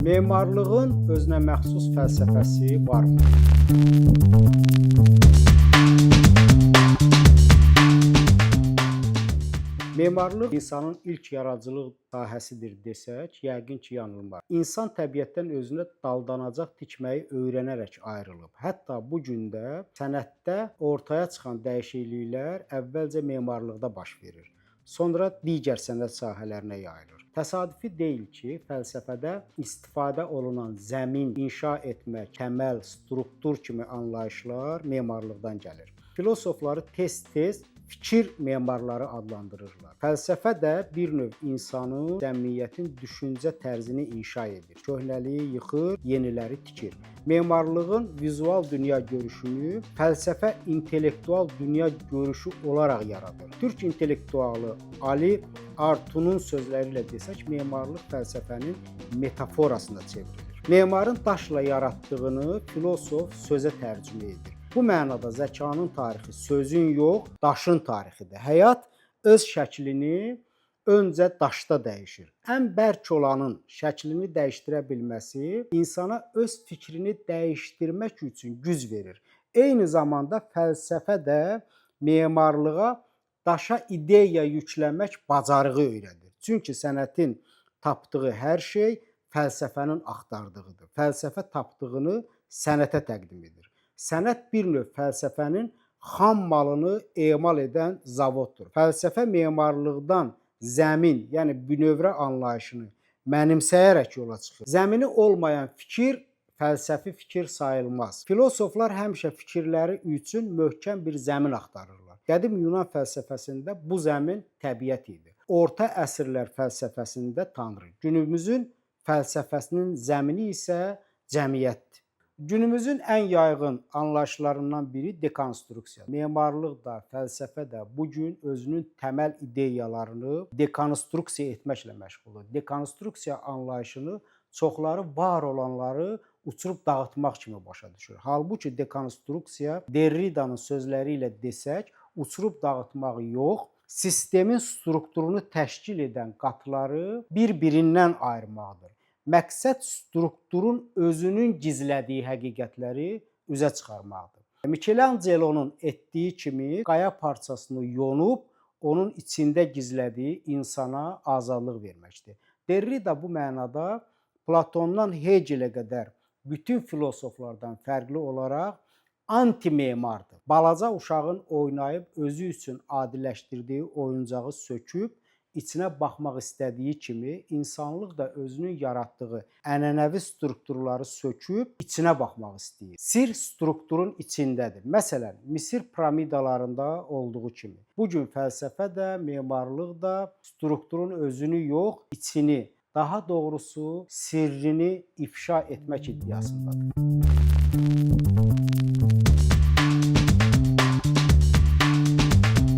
Memarlığın özünə məxsus fəlsəfəsi varmı? Memarlıq insanın ilk yaradıcılıq sahəsidir desək, yəqin ki, yanılmaz. İnsan təbiətdən özünə daldanacaq tikməyi öyrənərək ayrılıb. Hətta bu gün də sənətdə ortaya çıxan dəyişikliklər əvvəlcə memarlıqda baş verir. Sonra digər sənət sahələrinə yayılır. Təsadüfi deyil ki, fəlsəfədə istifadə olunan zəmin, inşa etmə, təməl, struktur kimi anlayışlar memarlıqdan gəlir. Filosofları tez-tez fikir memarları adlandırırlar. Fəlsəfə də bir növ insanın, cəmiyyətin düşüncə tərzini inşa edir. Köhnəliyi yıxır, yeniləri tikir. Memarlığın vizual dünya görüşünü fəlsəfə intellektual dünya görüşü olaraq yaradır. Türk intellektualı Ali Artun'un sözləri ilə desək, memarlıq fəlsəfənin metaforasına çevrilir. Memarın daşla yaratdığını filosof sözə tərcümə edir. Bu mənada zəkanın tarixi sözün yox, daşın tarixidir. Həyat öz şəklini öncə daşda dəyişir. Ən bərk olanın şəklini dəyişdirə bilməsi insana öz fikrini dəyişdirmək üçün güc verir. Eyni zamanda fəlsəfə də memarlığa daşa ideya yükləmək bacarığı öyrədir. Çünki sənətin tapdığı hər şey fəlsəfənin axtardığıdır. Fəlsəfə tapdığını sənətə təqdim edir. Sənət bir növ fəlsəfənin xam malını emal edən zavoddur. Fəlsəfə memarlıqdan zəmin, yəni bünövrə anlayışını mənimsəyərək yola çıxır. Zəmini olmayan fikir fəlsəfi fikir sayılmaz. Filosoflar həmişə fikirləri üçün möhkəm bir zəmin axtarırlar. Qədim Yunan fəlsəfəsində bu zəmin təbiət idi. Orta əsrlər fəlsəfəsində Tanrı. Günümüzün fəlsəfəsinin zəmini isə cəmiyyətdir. Günümüzün ən yaygın anlayışlarından biri dekonstruksiya. Memarlıq da, fəlsəfə də bu gün özünün təməl ideyalarını dekonstruksiya etməklə məşğuldur. Dekonstruksiya anlayışını çoxları var olanları uçurub dağıtmaq kimi başa düşür. Halbuki dekonstruksiya Derrida'nın sözləri ilə desək, uçurub dağıtmaq yox, sistemin strukturunu təşkil edən qatıları bir-birindən ayırmaqdır. Məqsəd strukturun özünün gizlədiyi həqiqətləri üzə çıxarmaqdır. Michelangelo'nun etdiyi kimi qaya parçasını yonub onun içində gizlədiyi insana azadlıq verməkdir. Derrida bu mənada Platondan Hegelə qədər bütün filosoflardan fərqli olaraq anti-memardır. Balaca uşağın oynayıb özü üçün adiləşdirdiyi oyuncağı söküb içinə baxmaq istədiyi kimi insanlıq da özünün yaratdığı ənənəvi strukturları söküb içinə baxmaq istəyir. Sir strukturun içindədir. Məsələn, Misir piramidalarında olduğu kimi. Bu gün fəlsəfə də, memarlıq da strukturun özünü yox, içini, daha doğrusu sirrini ifşa etmək iddiasındadır.